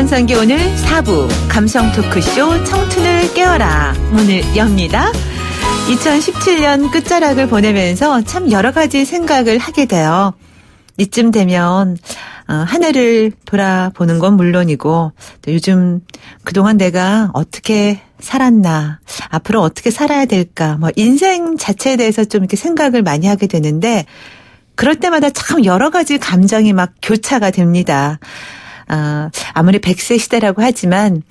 전성기 오늘 4부 감성 토크쇼 청춘을 깨워라 문을 엽니다. 2017년 끝자락을 보내면서 참 여러 가지 생각을 하게 돼요. 이쯤 되면 한 해를 돌아보는 건 물론이고 또 요즘 그동안 내가 어떻게 살았나, 앞으로 어떻게 살아야 될까, 인생 자체에 대해서 좀 이렇게 생각을 많이 하게 되는데 그럴 때마다 참 여러 가지 감정이 막 교차가 됩니다. 아무리 100세 시대라고 하지만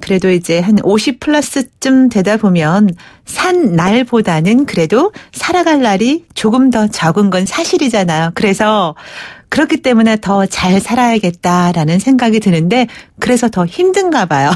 그래도 이제 한 50 플러스쯤 되다 보면 산 날보다는 그래도 살아갈 날이 조금 더 적은 건 사실이잖아요. 그래서 그렇기 때문에 더 잘 살아야겠다라는 생각이 드는데 그래서 더 힘든가 봐요.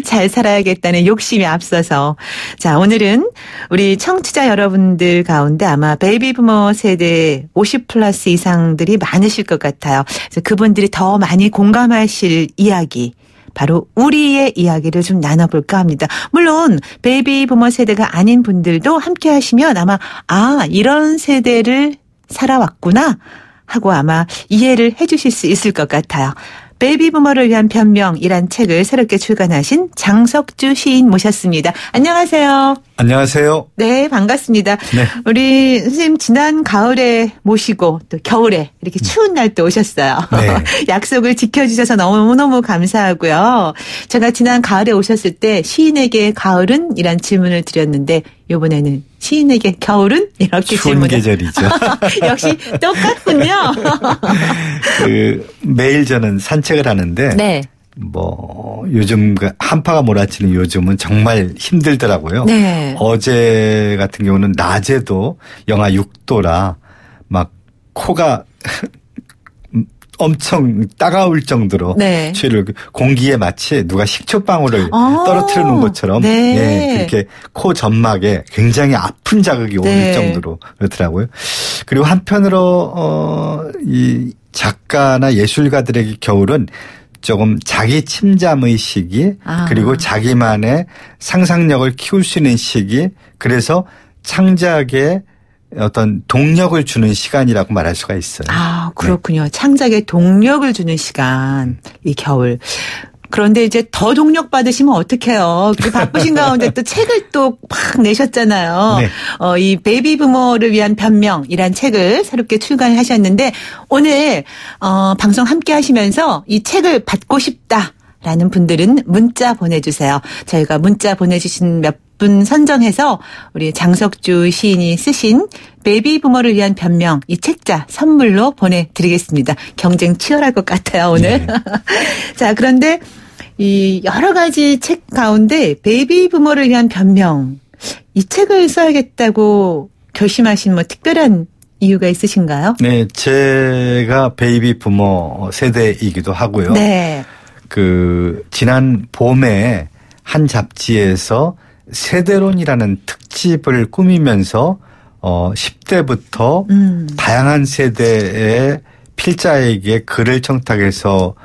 잘 살아야겠다는 욕심이 앞서서. 자, 오늘은 우리 청취자 여러분들 가운데 아마 베이비 부머 세대 50 플러스 이상들이 많으실 것 같아요. 그래서 그분들이 더 많이 공감하실 이야기. 바로 우리의 이야기를 좀 나눠볼까 합니다. 물론 베이비 부머 세대가 아닌 분들도 함께 하시면 아마 이런 세대를 살아왔구나 하고 아마 이해를 해 주실 수 있을 것 같아요. 베이비 부머를 위한 변명이란 책을 새롭게 출간하신 장석주 시인 모셨습니다. 안녕하세요. 안녕하세요. 네, 반갑습니다. 네. 우리 선생님 지난 가을에 모시고 또 겨울에 이렇게 추운 날 또 오셨어요. 네. 약속을 지켜주셔서 너무너무 감사하고요. 제가 지난 가을에 오셨을 때 시인에게 가을은? 이란 질문을 드렸는데 이번에는 시인에게 겨울은? 이렇게 추운 질문을. 계절이죠. 역시 똑같군요. 매일 저는 산책을 하는데 네. 요즘 한파가 몰아치는 요즘은 정말 힘들더라고요. 네. 어제 같은 경우는 낮에도 영하 6도라 막 코가 엄청 따가울 정도로 네. 추위를 공기에 마치 누가 식초방울을 떨어뜨려 놓은 것처럼 네. 그렇게 코 점막에 굉장히 아픈 자극이 오는 네. 정도로 그렇더라고요. 그리고 한편으로 이 작가나 예술가들에게 겨울은 조금 자기 침잠의 시기 그리고 자기만의 상상력을 키울 수 있는 시기 그래서 창작에 어떤 동력을 주는 시간이라고 말할 수가 있어요. 그렇군요. 네. 창작에 동력을 주는 시간, 이 겨울. 그런데 이제 더 동력 받으시면 어떡해요. 그 바쁘신 가운데 또 책을 또 팍 내셨잖아요. 네. 이 베이비 부머를 위한 변명이란 책을 새롭게 출간을 하셨는데 오늘 방송 함께 하시면서 이 책을 받고 싶다라는 분들은 문자 보내주세요. 저희가 문자 보내주신 몇 분 선정해서 우리 장석주 시인이 쓰신 베이비 부머를 위한 변명 이 책자 선물로 보내드리겠습니다. 경쟁 치열할 것 같아요 오늘. 네. 자, 그런데 이 여러 가지 책 가운데 베이비 부머를 위한 변명 이 책을 써야겠다고 결심하신 특별한 이유가 있으신가요? 네, 제가 베이비 부머 세대이기도 하고요. 네. 지난 봄에 한 잡지에서 세대론이라는 특집을 꾸미면서 10대부터 다양한 세대의 필자에게 글을 청탁해서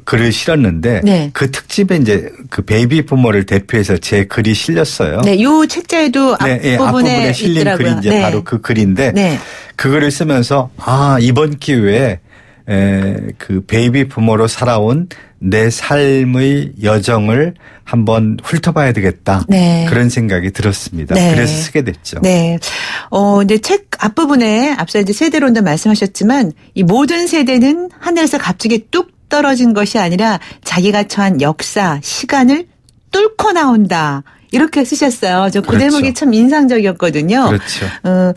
글을 실었는데 네. 그 특집에 이제 그 베이비 부머를 대표해서 제 글이 실렸어요. 네, 요 책자에도 앞부분에 실린 있더라고요. 글이 이제 네. 바로 그 글인데 네. 그 글을 쓰면서 이번 기회에 그 베이비 부머로 살아온 내 삶의 여정을 한번 훑어봐야 되겠다. 네. 그런 생각이 들었습니다. 네. 그래서 쓰게 됐죠. 네. 근데 책 앞부분에 앞서 이제 세대론도 말씀하셨지만 이 모든 세대는 하늘에서 갑자기 뚝 떨어진 것이 아니라 자기가 처한 역사, 시간을 뚫고 나온다. 이렇게 쓰셨어요. 저 그 그렇죠. 대목이 참 인상적이었거든요. 그렇죠.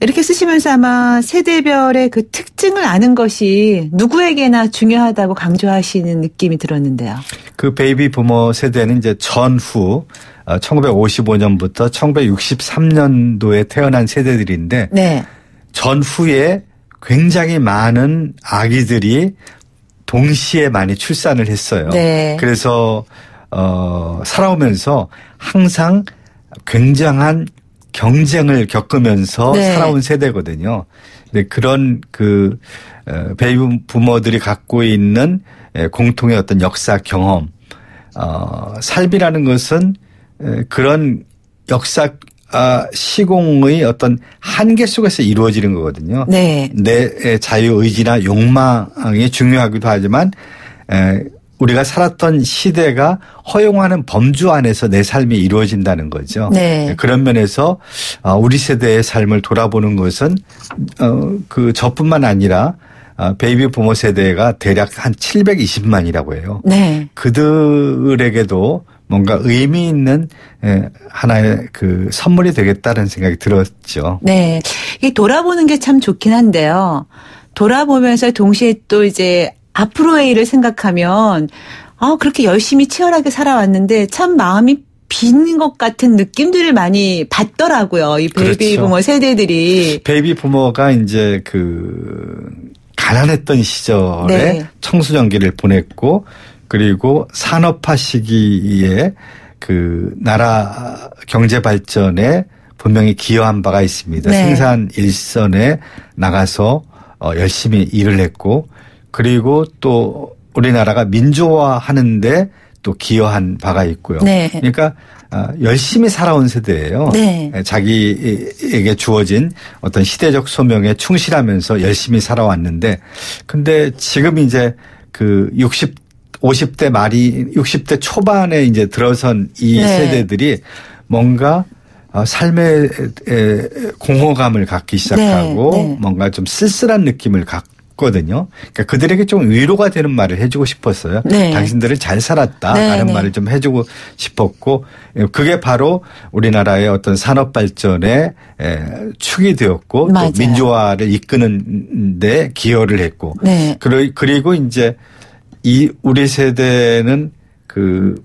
이렇게 쓰시면서 아마 세대별의 그 특징을 아는 것이 누구에게나 중요하다고 강조하시는 느낌이 들었는데요. 그 베이비 부머 세대는 이제 전후 1955년부터 1963년도에 태어난 세대들인데 네. 전후에 굉장히 많은 아기들이 동시에 많이 출산을 했어요. 네. 그래서 살아오면서 항상 굉장한 경쟁을 겪으면서 살아온 세대거든요. 근데 그런 베이비 부머들이 갖고 있는 공통의 어떤 역사 경험, 삶이라는 것은 그런 역사 시공의 어떤 한계 속에서 이루어지는 거거든요. 네. 내 자유의지나 욕망이 중요하기도 하지만 우리가 살았던 시대가 허용하는 범주 안에서 내 삶이 이루어진다는 거죠. 네. 그런 면에서 우리 세대의 삶을 돌아보는 것은 저뿐만 아니라 베이비 부모 세대가 대략 한 720만이라고 해요. 네. 그들에게도 뭔가 의미 있는 하나의 그 선물이 되겠다는 생각이 들었죠. 네. 이 돌아보는 게 참 좋긴 한데요. 돌아보면서 동시에 또 이제 앞으로의 일을 생각하면 그렇게 열심히 치열하게 살아왔는데 참 마음이 빈 것 같은 느낌들을 많이 받더라고요. 이 베이비 그렇죠. 부모 세대들이. 베이비 부모가 이제 가난했던 시절에 네. 청소년기를 보냈고 그리고 산업화 시기에 나라 경제 발전에 분명히 기여한 바가 있습니다. 네. 생산 일선에 나가서 열심히 일을 했고 그리고 또 우리나라가 민주화하는데 또 기여한 바가 있고요. 네. 그러니까 열심히 살아온 세대예요. 네. 자기에게 주어진 어떤 시대적 소명에 충실하면서 열심히 살아왔는데 근데 지금 이제 50대 초반에 이제 들어선 이 네. 세대들이 뭔가 삶의 공허감을 갖기 시작하고 네. 네. 뭔가 좀 쓸쓸한 느낌을 갖거든요. 그러니까 그들에게 좀 위로가 되는 말을 해주고 싶었어요. 네. 당신들은 잘 살았다 네. 라는 네. 말을 말을 좀 해주고 싶었고 그게 바로 우리나라의 어떤 산업 발전의 축이 되었고 맞아요. 또 민주화를 이끄는 데 기여를 했고 네. 그리고 이제 우리 세대는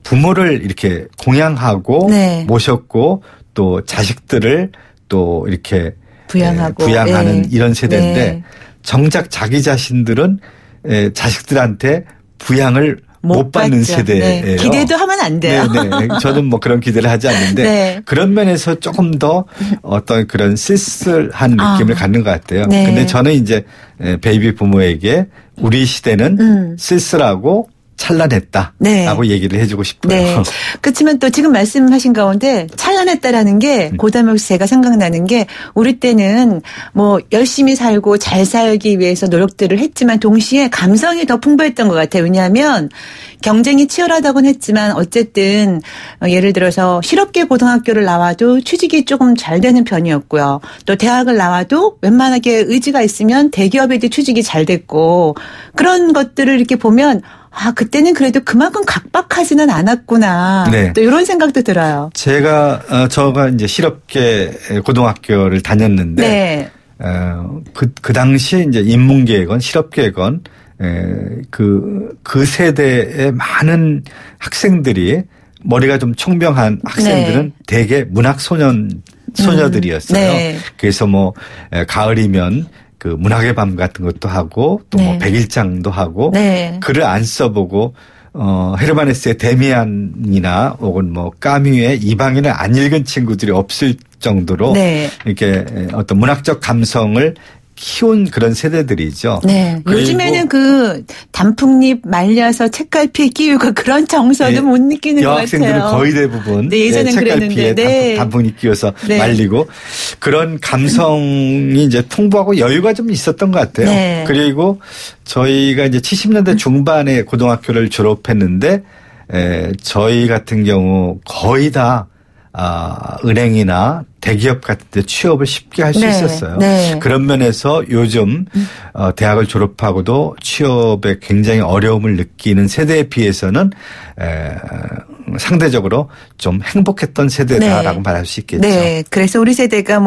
부모를 이렇게 공양하고 네. 모셨고 또 자식들을 또 이렇게 네. 부양하는 이런 세대인데 네. 정작 자기 자신들은 자식들한테 부양을 못 받는 세대예요. 네. 기대도 하면 안 돼요. 네. 저는 뭐 그런 기대를 하지 않는데 네. 그런 면에서 조금 더 어떤 그런 쓸쓸한 느낌을 갖는 것 같아요. 네. 근데 저는 이제 베이비 부모에게 우리 시대는 쓸쓸하고 찬란했다라고 네. 얘기를 해주고 싶어요. 네. 그렇지만 또 지금 말씀하신 가운데 찬란했다라는 게 고담역시 제가 생각나는 게 우리 때는 뭐 열심히 살고 잘 살기 위해서 노력들을 했지만 동시에 감성이 더 풍부했던 것 같아요. 왜냐하면 경쟁이 치열하다고는 했지만 어쨌든 예를 들어서 실업계 고등학교를 나와도 취직이 조금 잘 되는 편이었고요. 또 대학을 나와도 웬만하게 의지가 있으면 대기업에도 취직이 잘 됐고 그런 것들을 이렇게 보면 그때는 그래도 그만큼 각박하지는 않았구나. 네. 또 이런 생각도 들어요. 저가 이제 실업계 고등학교를 다녔는데, 네. 그 당시에 이제 인문계건 실업계건, 그 세대의 많은 학생들이 머리가 좀 총명한 학생들은 네. 대개 소녀들이었어요. 네. 그래서 뭐, 가을이면 문학의 밤 같은 것도 하고 또 뭐 네. 백일장도 하고 네. 글을 안 써보고 헤르만헤세의 데미안이나 혹은 뭐 까뮈의 이방인을 안 읽은 친구들이 없을 정도로 네. 이렇게 어떤 문학적 감성을 키운 그런 세대들이죠. 네. 요즘에는 단풍잎 말려서 책갈피에 끼우고 그런 정서도 네. 못 느끼는 것 같아요. 여학생들은 거의 대부분 네, 예전엔 책갈피에 그랬는데. 단풍잎 끼워서 네. 말리고 그런 감성이 이제 풍부하고 여유가 좀 있었던 것 같아요. 네. 그리고 저희가 이제 70년대 중반에 고등학교를 졸업했는데 저희 같은 경우 거의 다 은행이나 대기업 같은 데 취업을 쉽게 할 수 네. 있었어요. 네. 그런 면에서 요즘 대학을 졸업하고도 취업에 굉장히 어려움을 느끼는 세대에 비해서는 상대적으로 좀 행복했던 세대다라고 네. 말할 수 있겠죠. 네. 그래서 우리 세대가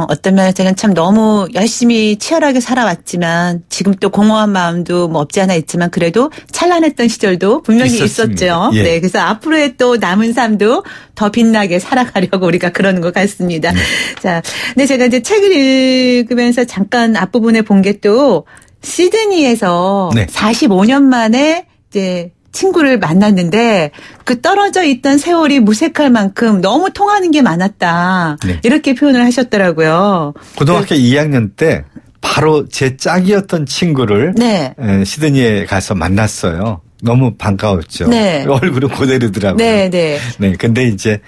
어떤 면에서는 참 너무 열심히 치열하게 살아왔지만 지금 또 공허한 마음도 뭐 없지 않아 있지만 그래도 찬란했던 시절도 분명히 있었습니다. 있었죠. 예. 네. 그래서 앞으로의 또 남은 삶도 더 빛나게 살아가려고 우리가 그러는 것 같습니다. 자, 근데 제가 이제 책을 읽으면서 잠깐 앞부분에 본 게 또 시드니에서 네. 45년 만에 이제 친구를 만났는데 그 떨어져 있던 세월이 무색할 만큼 너무 통하는 게 많았다. 네. 이렇게 표현을 하셨더라고요. 고등학교 2학년 때 바로 제 짝이었던 친구를 네. 시드니에 가서 만났어요. 너무 반가웠죠. 네. 얼굴은 그대로더라고요. 네, 네. 네, 근데 이제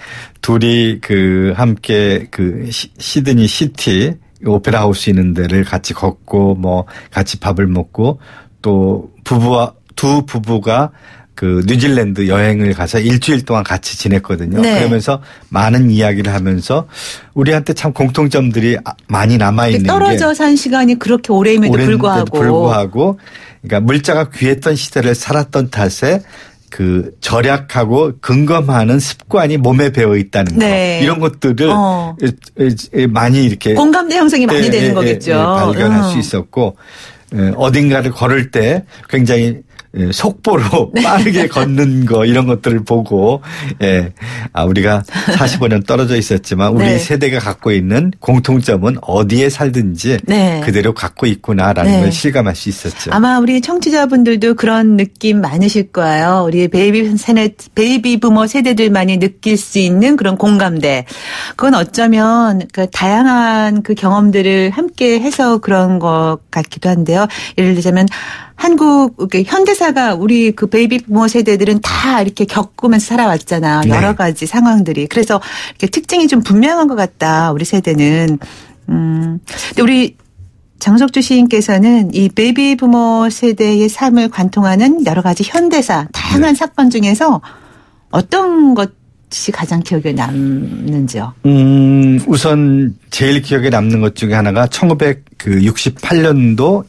둘이 함께 시드니 시티 오페라 하우스 있는 데를 같이 걷고 뭐 같이 밥을 먹고 또 두 부부가 그 뉴질랜드 여행을 가서 일주일 동안 같이 지냈거든요. 네. 그러면서 많은 이야기를 하면서 우리한테 참 공통점들이 많이 남아있는 게 떨어져 산 시간이 그렇게 오래임에도 불구하고 그러니까 물자가 귀했던 시대를 살았던 탓에 그 절약하고 근검하는 습관이 몸에 배어 있다는 네. 거 이런 것들을 많이 이렇게 공감대 형성이 많이 되는 거겠죠. 발견할 수 있었고 어딘가를 걸을 때 굉장히 속보로 빠르게 걷는 거 이런 것들을 보고 우리가 45년 떨어져 있었지만 우리 네. 세대가 갖고 있는 공통점은 어디에 살든지 네. 그대로 갖고 있구나라는 네. 걸 실감할 수 있었죠. 아마 우리 청취자분들도 그런 느낌 많으실 거예요. 우리 베이비 부머 세대들만이 느낄 수 있는 그런 공감대. 그건 어쩌면 그 다양한 그 경험들을 함께 해서 그런 것 같기도 한데요. 예를 들자면 한국 현대사가 우리 그 베이비 부머 세대들은 다 이렇게 겪으면서 살아왔잖아. 네. 여러 가지 상황들이. 그래서 이렇게 특징이 좀 분명한 것 같다. 우리 세대는. 근데 우리 장석주 시인께서는 이 베이비 부머 세대의 삶을 관통하는 여러 가지 현대사, 다양한 사건 중에서 어떤 것이 가장 기억에 남는지요? 우선 제일 기억에 남는 것 중에 하나가 1968년도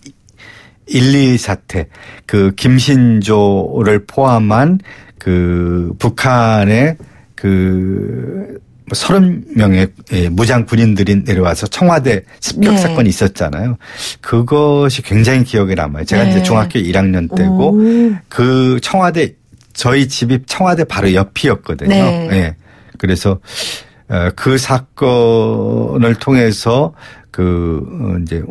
1.2 사태, 그 김신조를 포함한 그 북한의 그 30명의 무장 군인들이 내려와서 청와대 습격 네. 사건이 있었잖아요. 그것이 굉장히 기억에 남아요. 제가 네. 이제 중학교 1학년 때고 그 청와대 저희 집이 청와대 바로 옆이었거든요. 네. 네. 그래서 그 사건을 통해서 이제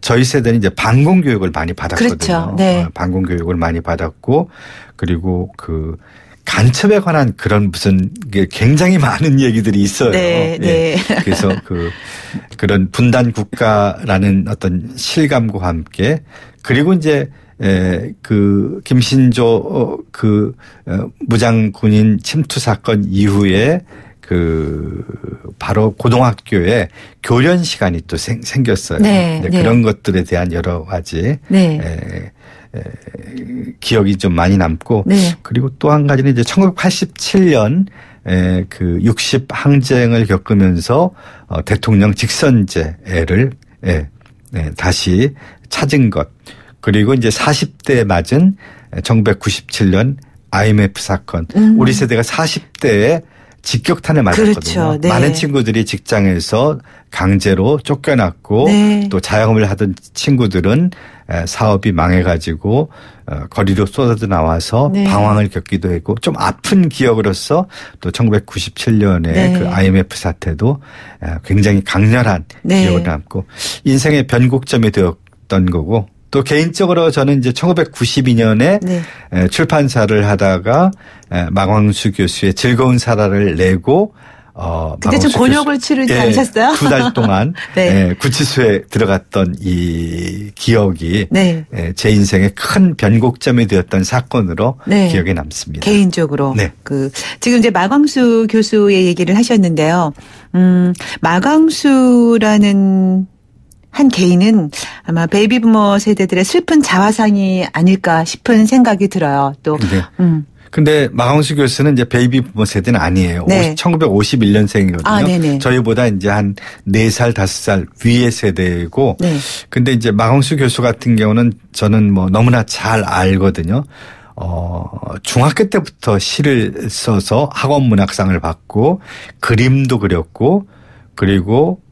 저희 세대는 이제 반공 교육을 많이 받았거든요. 그렇죠. 네. 반공 교육을 많이 받았고 그리고 그 간첩에 관한 그런 무슨 굉장히 많은 얘기들이 있어요. 네, 네. 그래서 그런 분단 국가라는 어떤 실감과 함께 그리고 이제 그 김신조 무장 군인 침투 사건 이후에 바로 고등학교에 교련 시간이 또 생겼어요. 네, 네. 그런 것들에 대한 여러 가지 기억이 좀 많이 남고 네. 그리고 또 한 가지는 이제 1987년 그 60 항쟁을 겪으면서 대통령 직선제를 다시 찾은 것 그리고 이제 40대에 맞은 1997년 IMF 사건 우리 세대가 40대에 직격탄을 맞았거든요. 그렇죠. 네. 많은 친구들이 직장에서 강제로 쫓겨났고 네. 또 자영업을 하던 친구들은 사업이 망해가지고 거리로 쏟아져 나와서 네. 방황을 겪기도 했고 좀 아픈 기억으로서 또 1997년에 네. 그 IMF 사태도 굉장히 강렬한 네. 기억을 남고 인생의 변곡점이 되었던 거고 또 개인적으로 저는 이제 1992년에 네. 출판사를 하다가 마광수 교수의 즐거운 살아를 내고 그때 좀 곤욕을 치르지 않으셨어요? 2달 동안 네. 구치소에 들어갔던 이 기억이 네. 제 인생의 큰 변곡점이 되었던 사건으로 네. 기억에 남습니다. 개인적으로. 네. 지금 이제 마광수 교수의 얘기를 하셨는데요. 마광수라는 한 개인은 아마 베이비부머 세대들의 슬픈 자화상이 아닐까 싶은 생각이 들어요. 또. 네. 근데 마광수 교수는 이제 베이비부머 세대는 아니에요. 네. 1951년생이거든요. 아, 네네. 저희보다 이제 한 4살, 5살 위의 세대이고. 네. 근데 이제 마광수 교수 같은 경우는 저는 뭐 너무나 잘 알거든요. 중학교 때부터 시를 써서 학원 문학상을 받고 그림도 그렸고 그리고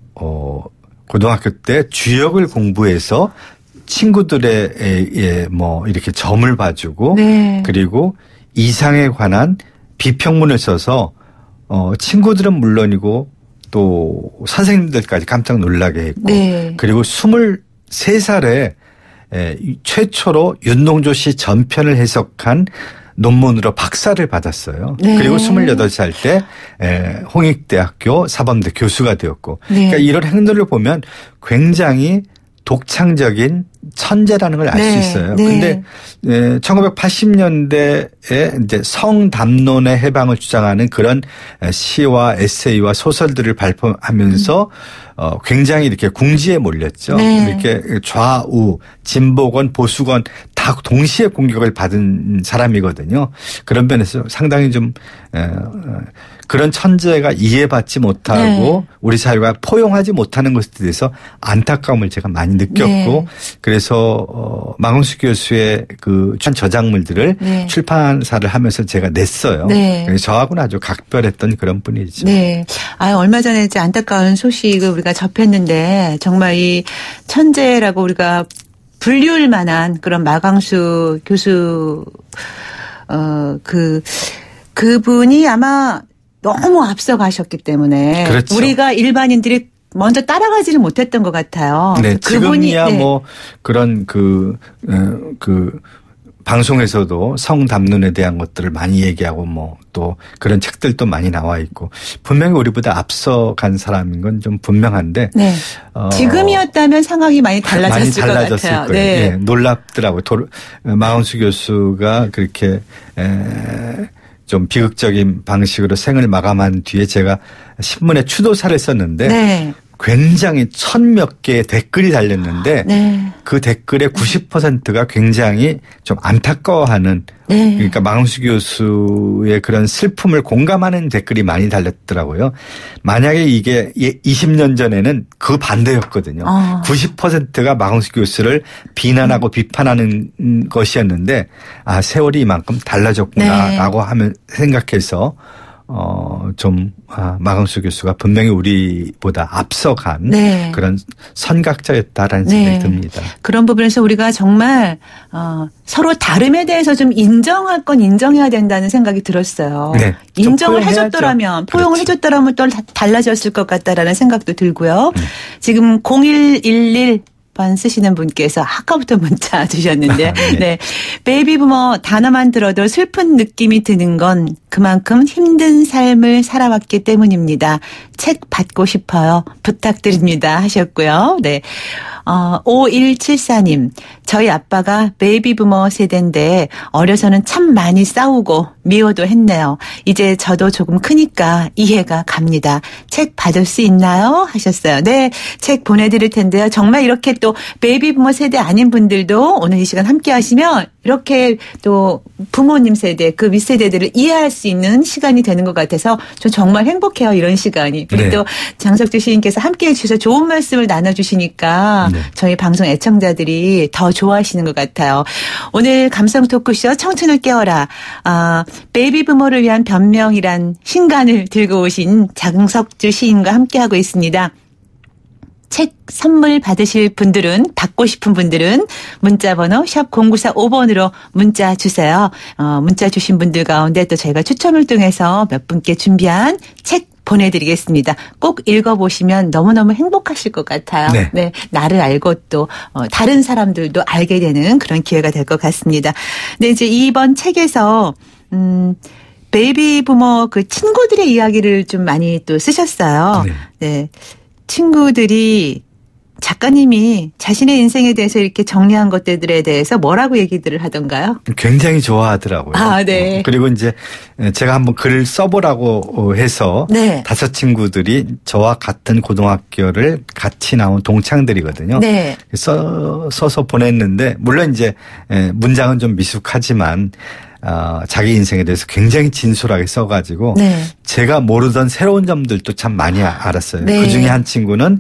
고등학교 때 주역을 공부해서 친구들의 뭐 이렇게 점을 봐주고 네. 그리고 이상에 관한 비평문을 써서 친구들은 물론이고 또 선생님들까지 깜짝 놀라게 했고 네. 그리고 23살에 최초로 윤동조 씨 전편을 해석한 논문으로 박사를 받았어요. 네. 그리고 28살 때 홍익대학교 사범대 교수가 되었고 네. 그러니까 이런 행동을 보면 굉장히 독창적인 천재라는 걸 알 수 네. 있어요. 네. 근데 1980년대에 이제 성담론의 해방을 주장하는 그런 시와 에세이와 소설들을 발표하면서 굉장히 이렇게 궁지에 몰렸죠. 네. 이렇게 좌우, 진보건, 보수건 다 동시에 공격을 받은 사람이거든요. 그런 면에서 상당히 좀 그런 천재가 이해받지 못하고 네. 우리 사회가 포용하지 못하는 것에 대해서 안타까움을 제가 많이 느꼈고 네. 그래서 망원수 교수의 그 저작물들을 네. 출판사를 하면서 제가 냈어요. 네. 그래서 저하고는 아주 각별했던 그런 분이죠. 네. 얼마 전에 이제 안타까운 소식을 우리가 접했는데 정말 이 천재라고 우리가 불리울 만한 그런 마광수 교수 그분이 아마 너무 앞서가셨기 때문에 그렇죠. 우리가 일반인들이 먼저 따라가지를 못했던 것 같아요. 네, 지금이야 네. 뭐 그런 방송에서도 성담론에 대한 것들을 많이 얘기하고 뭐 또 그런 책들도 많이 나와 있고 분명히 우리보다 앞서간 사람인 건 좀 분명한데 네. 지금이었다면 상황이 많이 달라졌을 것 같아요. 거예요. 네. 예, 놀랍더라고요. 마운수 교수가 그렇게 좀 비극적인 방식으로 생을 마감한 뒤에 제가 신문에 추도사를 썼는데 네. 굉장히 1000몇 개의 댓글이 달렸는데 네. 그 댓글의 90%가 굉장히 좀 안타까워하는 네. 그러니까 망원수 교수의 그런 슬픔을 공감하는 댓글이 많이 달렸더라고요. 만약에 이게 20년 전에는 그 반대였거든요. 90%가 망원수 교수를 비난하고 비판하는 것이었는데 세월이 이만큼 달라졌구나라고 하면 생각해서 마광수 교수가 분명히 우리보다 앞서간 네. 그런 선각자였다라는 네. 생각이 듭니다. 그런 부분에서 우리가 정말 서로 다름에 대해서 좀 인정할 건 인정해야 된다는 생각이 들었어요. 네. 인정을 해줬더라면 포용을 그렇죠. 해줬더라면 또 달라졌을 것 같다라는 생각도 들고요. 지금 0111 쓰시는 분께서 아까부터 문자 주셨는데 네. 네. 베이비부머 단어만 들어도 슬픈 느낌이 드는 건 그만큼 힘든 삶을 살아왔기 때문입니다. 책 받고 싶어요. 부탁드립니다 하셨고요. 네. 5174님, 저희 아빠가 베이비부머 세대인데 어려서는 참 많이 싸우고 미워도 했네요. 이제 저도 조금 크니까 이해가 갑니다. 책 받을 수 있나요? 하셨어요. 네, 책 보내드릴 텐데요. 정말 이렇게 또 베이비부머 세대 아닌 분들도 오늘 이 시간 함께 하시면 이렇게 또 부모님 세대 그 윗세대들을 이해할 수 있는 시간이 되는 것 같아서 저 정말 행복해요. 이런 시간이. 우리 네. 또 장석주 시인께서 함께해 주셔서 좋은 말씀을 나눠주시니까 네. 저희 방송 애청자들이 더 좋아하시는 것 같아요. 오늘 감성 토크쇼 청춘을 깨워라. 베이비부머를 위한 변명이란 신간을 들고 오신 장석주 시인과 함께하고 있습니다. 책 선물 받으실 분들은 받고 싶은 분들은 문자번호 샵 0945번으로 문자 주세요. 문자 주신 분들 가운데 또 저희가 추첨을 통해서 몇 분께 준비한 책 보내드리겠습니다. 꼭 읽어보시면 너무너무 행복하실 것 같아요. 네. 네, 나를 알고 또 다른 사람들도 알게 되는 그런 기회가 될 것 같습니다. 네, 이제 이번 책에서 베이비부머 그 친구들의 이야기를 좀 많이 또 쓰셨어요. 네. 네. 친구들이 작가님이 자신의 인생에 대해서 이렇게 정리한 것들에 대해서 뭐라고 얘기들을 하던가요? 굉장히 좋아하더라고요. 네. 그리고 이제 제가 한번 글을 써보라고 해서 네. 5 친구들이 저와 같은 고등학교를 같이 나온 동창들이거든요. 네. 써서 보냈는데 물론 이제 문장은 좀 미숙하지만 자기 인생에 대해서 굉장히 진솔하게 써가지고 네. 제가 모르던 새로운 점들도 참 많이 알았어요. 네. 그중에 한 친구는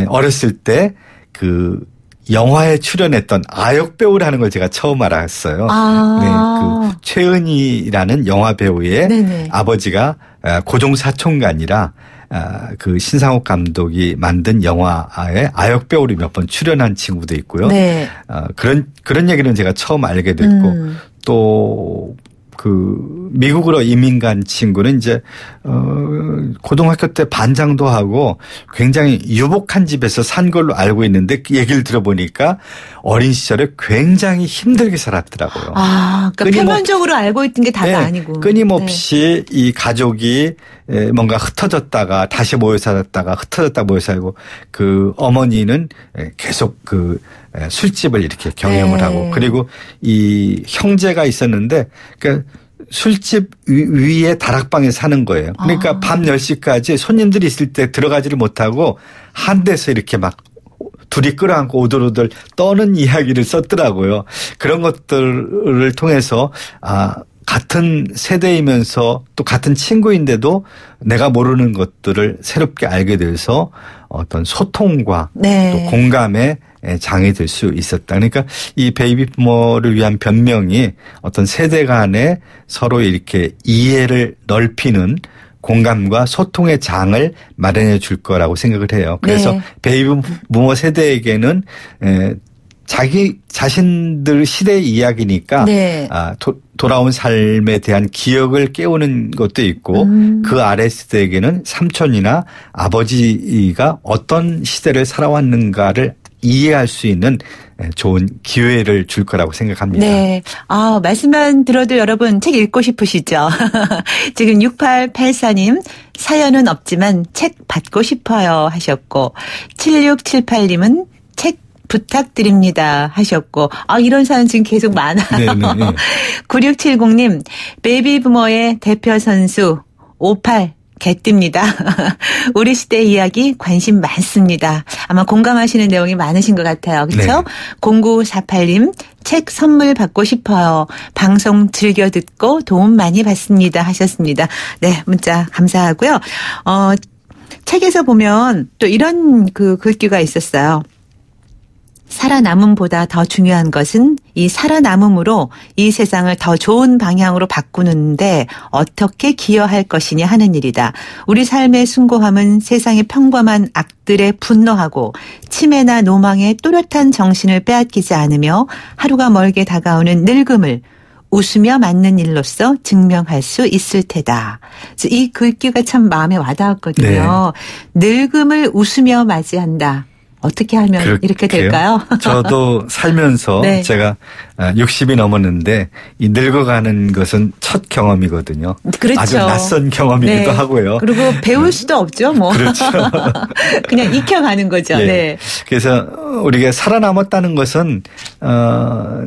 어렸을 때 그 영화에 출연했던 아역 배우라는 걸 제가 처음 알았어요. 네, 그 최은희라는 영화 배우의 네네. 아버지가 고종 사촌간이라 그 신상옥 감독이 만든 영화에 아역 배우로 몇 번 출연한 친구도 있고요. 네. 그런 얘기는 제가 처음 알게 됐고 또 그 미국으로 이민 간 친구는 이제 고등학교 때 반장도 하고 굉장히 유복한 집에서 산 걸로 알고 있는데 그 얘기를 들어보니까 어린 시절에 굉장히 힘들게 살았더라고요. 아, 그러니까 표면적으로 알고 있던 게 다가 아니고. 끊임없이 이 가족이 뭔가 흩어졌다가 다시 모여 살았다가 흩어졌다 모여 살고 그 어머니는 계속 그 술집을 이렇게 경영을 하고 그리고 이 형제가 있었는데 그 술집 위에 다락방에 사는 거예요. 그러니까 밤 10시까지 손님들이 있을 때 들어가지를 못하고 한 데서 이렇게 막 둘이 끌어안고 오들오들 떠는 이야기를 썼더라고요. 그런 것들을 통해서 같은 세대이면서 또 같은 친구인데도 내가 모르는 것들을 새롭게 알게 돼서 어떤 소통과 또 공감에 장이 될 수 있었다. 그러니까 이 베이비 부모를 위한 변명이 어떤 세대 간에 서로 이렇게 이해를 넓히는 공감과 소통의 장을 마련해 줄 거라고 생각을 해요. 그래서 베이비 부모 세대에게는 자기 자신들 시대의 이야기니까 돌아온 삶에 대한 기억을 깨우는 것도 있고 그 아래 세대에게는 삼촌이나 아버지가 어떤 시대를 살아왔는가를 이해할 수 있는 좋은 기회를 줄 거라고 생각합니다. 네. 말씀만 들어도 여러분 책 읽고 싶으시죠? 지금 6884님 사연은 없지만 책 받고 싶어요 하셨고 7678님은 책 부탁드립니다 하셨고 이런 사연 지금 계속 많아요. 9670님 베이비 부모의 대표 선수 58 개띠입니다. 우리 시대 이야기 관심 많습니다. 아마 공감하시는 내용이 많으신 것 같아요. 그렇죠? 0948님 책 선물 받고 싶어요. 방송 즐겨 듣고 도움 많이 받습니다 하셨습니다. 네, 문자 감사하고요. 책에서 보면 또 이런 그 글귀가 있었어요. 살아남음보다 더 중요한 것은 이 살아남음으로 이 세상을 더 좋은 방향으로 바꾸는데 어떻게 기여할 것이냐 하는 일이다. 우리 삶의 숭고함은 세상의 평범한 악들에 분노하고 치매나 노망에 또렷한 정신을 빼앗기지 않으며 하루가 멀게 다가오는 늙음을 웃으며 맞는 일로서 증명할 수 있을 테다. 이 글귀가 참 마음에 와닿았거든요. 늙음을 웃으며 맞이한다. 어떻게 하면 이렇게 될까요? 저도 살면서 제가 60이 넘었는데 이 늙어가는 것은 첫 경험이거든요. 그렇죠. 아주 낯선 경험이기도 하고요. 그리고 배울 수도 없죠. 뭐. 그렇죠. 그냥 익혀가는 거죠. 그래서 우리가 살아남았다는 것은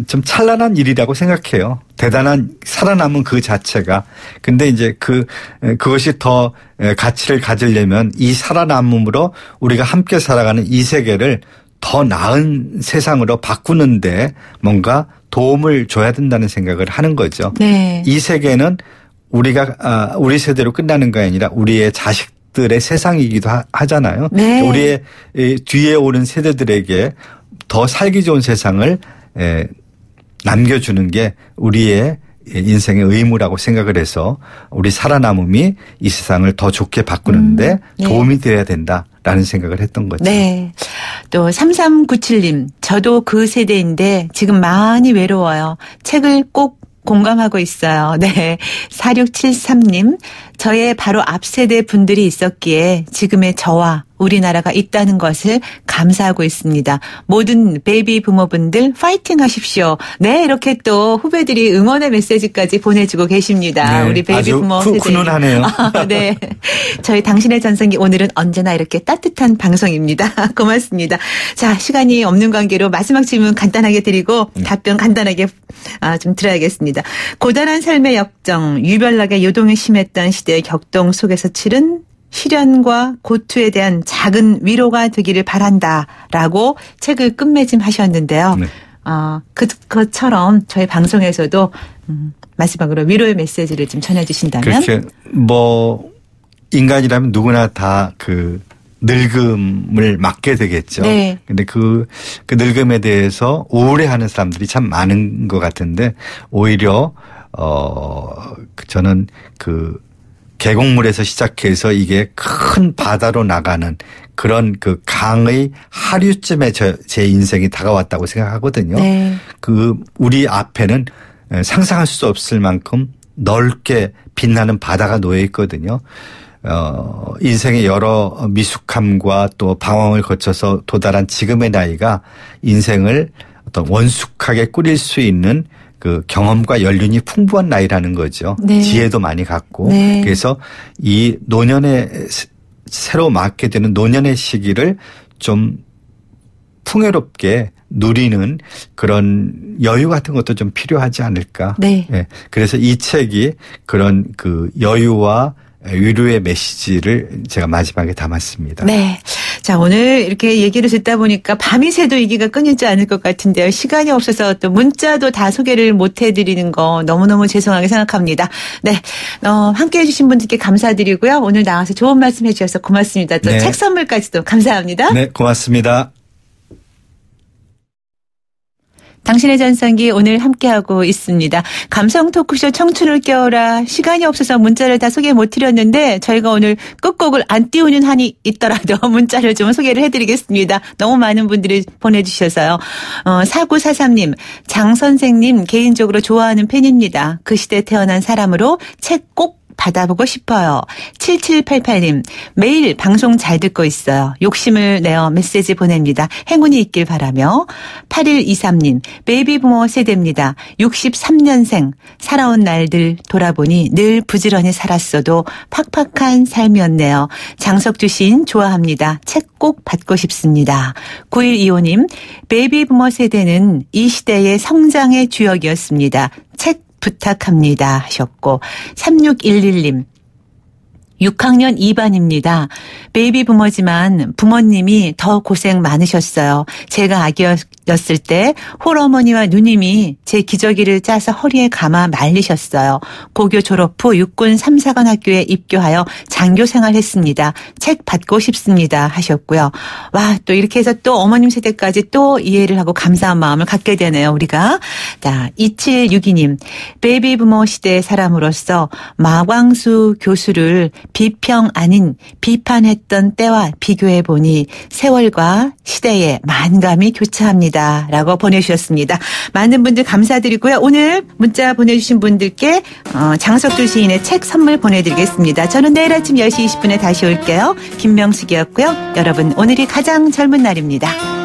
좀 찬란한 일이라고 생각해요. 대단한 살아남은 그 자체가. 근데 이제 그것이 더 가치를 가지려면 이 살아남음으로 우리가 함께 살아가는 이 세계를 더 나은 세상으로 바꾸는데 뭔가 도움을 줘야 된다는 생각을 하는 거죠. 이 세계는 우리 세대로 끝나는 게 아니라 우리의 자식들의 세상이기도 하잖아요. 우리의 뒤에 오는 세대들에게 더 살기 좋은 세상을 남겨주는 게 우리의 인생의 의무라고 생각을 해서 우리 살아남음이 이 세상을 더 좋게 바꾸는데 도움이 되어야 된다라는 생각을 했던 거죠. 또 3397님 저도 그 세대인데 지금 많이 외로워요. 책을 꼭 공감하고 있어요. 4673님 저의 바로 앞 세대 분들이 있었기에 지금의 저와 우리나라가 있다는 것을 감사하고 있습니다. 모든 베이비 부모분들 파이팅 하십시오. 이렇게 또 후배들이 응원의 메시지까지 보내주고 계십니다. 우리 베이비 부모 세대. 훈훈하네요. 저희 당신의 전성기 오늘은 언제나 이렇게 따뜻한 방송입니다. 고맙습니다. 자, 시간이 없는 관계로 마지막 질문 간단하게 드리고 답변 간단하게 좀 드려야겠습니다. 고단한 삶의 역정, 유별나게 요동이 심했던 시대의 격동 속에서 치른 시련과 고투에 대한 작은 위로가 되기를 바란다라고 책을 끝맺음하셨는데요. 그것처럼 저희 방송에서도 마지막으로 위로의 메시지를 좀 전해주신다면. 그렇게 인간이라면 누구나 다 늙음을 맞게 되겠죠. 근데 그 늙음에 대해서 우울해하는 사람들이 참 많은 것 같은데 오히려 저는 계곡물에서 시작해서 이게 큰 바다로 나가는 그런 강의 하류쯤에 제 인생이 다가왔다고 생각하거든요. 우리 앞에는 상상할 수 없을 만큼 넓게 빛나는 바다가 놓여 있거든요. 인생의 여러 미숙함과 또 방황을 거쳐서 도달한 지금의 나이가 인생을 어떤 원숙하게 꾸릴 수 있는 그 경험과 연륜이 풍부한 나이라는 거죠. 네. 지혜도 많이 갖고. 네. 그래서 이 노년에 새로 맞게 되는 노년의 시기를 좀 풍요롭게 누리는 그런 여유 같은 것도 좀 필요하지 않을까. 네. 네. 그래서 이 책이 그런 그 여유와 위로의 메시지를 제가 마지막에 담았습니다. 네. 자, 오늘 이렇게 얘기를 듣다 보니까 밤이 새도 얘기가 끊이지 않을 것 같은데요. 시간이 없어서 또 문자도 다 소개를 못 해드리는 거 너무너무 죄송하게 생각합니다. 네. 함께 해주신 분들께 감사드리고요. 오늘 나와서 좋은 말씀 해주셔서 고맙습니다. 또 책 선물까지도 감사합니다. 네, 고맙습니다. 당신의 전성기 오늘 함께하고 있습니다. 감성 토크쇼 청춘을 깨워라. 시간이 없어서 문자를 다 소개 못 드렸는데 저희가 오늘 끝곡을 안 띄우는 한이 있더라도 문자를 좀 소개를 해드리겠습니다. 너무 많은 분들이 보내주셔서요. 4943님, 장 선생님 개인적으로 좋아하는 팬입니다. 그 시대에 태어난 사람으로 책 꼭 받아보고 싶어요. 7788님, 매일 방송 잘 듣고 있어요. 욕심을 내어 메시지 보냅니다. 행운이 있길 바라며. 8123님, 베이비부모 세대입니다. 63년생, 살아온 날들 돌아보니 늘 부지런히 살았어도 팍팍한 삶이었네요. 장석주 시인 좋아합니다. 책 꼭 받고 싶습니다. 9125님, 베이비부모 세대는 이 시대의 성장의 주역이었습니다. 책 부탁합니다 하셨고 3611님 6학년 2반입니다. 베이비 부모지만 부모님이 더 고생 많으셨어요. 제가 아기였을 때 홀어머니와 누님이 제 기저귀를 짜서 허리에 감아 말리셨어요. 고교 졸업 후 육군 3사관 학교에 입교하여 장교 생활했습니다. 책 받고 싶습니다 하셨고요. 와, 또 이렇게 해서 또 어머님 세대까지 또 이해를 하고 감사한 마음을 갖게 되네요. 우리가. 자, 2762님. 베이비 부모 시대의 사람으로서 마광수 교수를 비평 아닌 비판했던 때와 비교해 보니 세월과 시대에 만감이 교차합니다. 라고 보내주셨습니다. 많은 분들 감사드리고요. 오늘 문자 보내주신 분들께 장석주 시인의 책 선물 보내드리겠습니다. 저는 내일 아침 10시 20분에 다시 올게요. 김명숙이었고요. 여러분 오늘이 가장 젊은 날입니다.